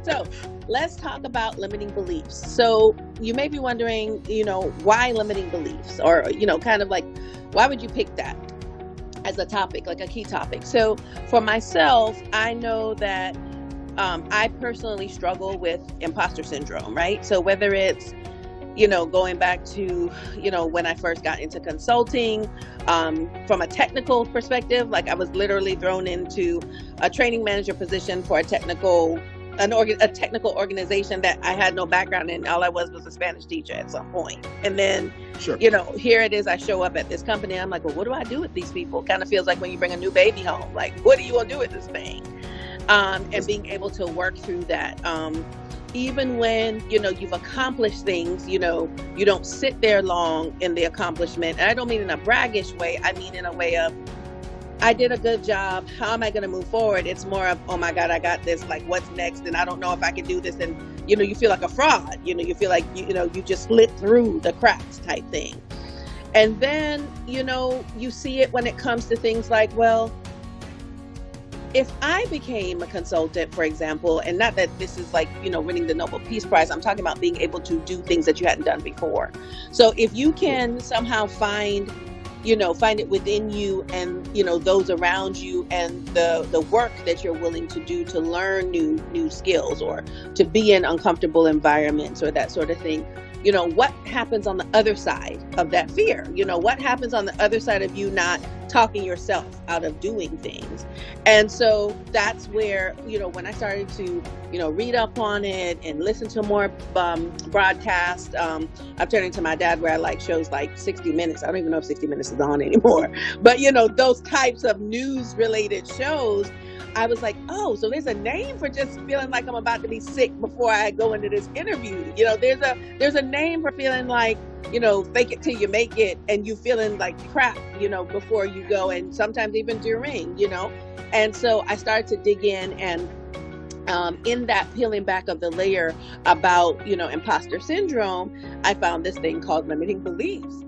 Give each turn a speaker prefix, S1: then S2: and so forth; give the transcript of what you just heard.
S1: So let's talk about limiting beliefs. So you may be wondering, why limiting beliefs, or, kind of like, why would you pick that as a topic, like a key topic? So for myself, I know that I personally struggle with imposter syndrome, right? So whether it's, going back to, when I first got into consulting, from a technical perspective, like I was literally thrown into a training manager position for a technical organization that I had no background in. All I was a Spanish teacher at some point. And then,
S2: Sure.
S1: here it is, I show up at this company. I'm like, well, what do I do with these people? Kind of feels like when you bring a new baby home, like, what are you going to do with this thing? And being able to work through that. Even when, you've accomplished things, you don't sit there long in the accomplishment. And I don't mean in a braggish way. I mean in a way of, I did a good job. How am I going to move forward? It's more of, oh my God, I got this. Like, what's next? And I don't know if I can do this. And, you feel like a fraud. You feel like, you just slid through the cracks type thing. And then, you see it when it comes to things like, well, if I became a consultant, for example, and not that this is like, winning the Nobel Peace Prize, I'm talking about being able to do things that you hadn't done before. So if you can somehow find it within you and, those around you, and the work that you're willing to do to learn new skills, or to be in uncomfortable environments, or that sort of thing, what happens on the other side of that fear? What happens on the other side of you not talking yourself out of doing things? And so that's where, when I started to, read up on it and listen to more broadcasts, I've turned into my dad where I like shows like 60 Minutes. I don't even know if 60 Minutes is on anymore. But, those types of news related shows, I was like, oh, so there's a name for just feeling like I'm about to be sick before I go into this interview. There's a name for feeling like, fake it till you make it, and you feeling like crap, before you go, and sometimes even during, And so I started to dig in that peeling back of the layer about, imposter syndrome, I found this thing called limiting beliefs.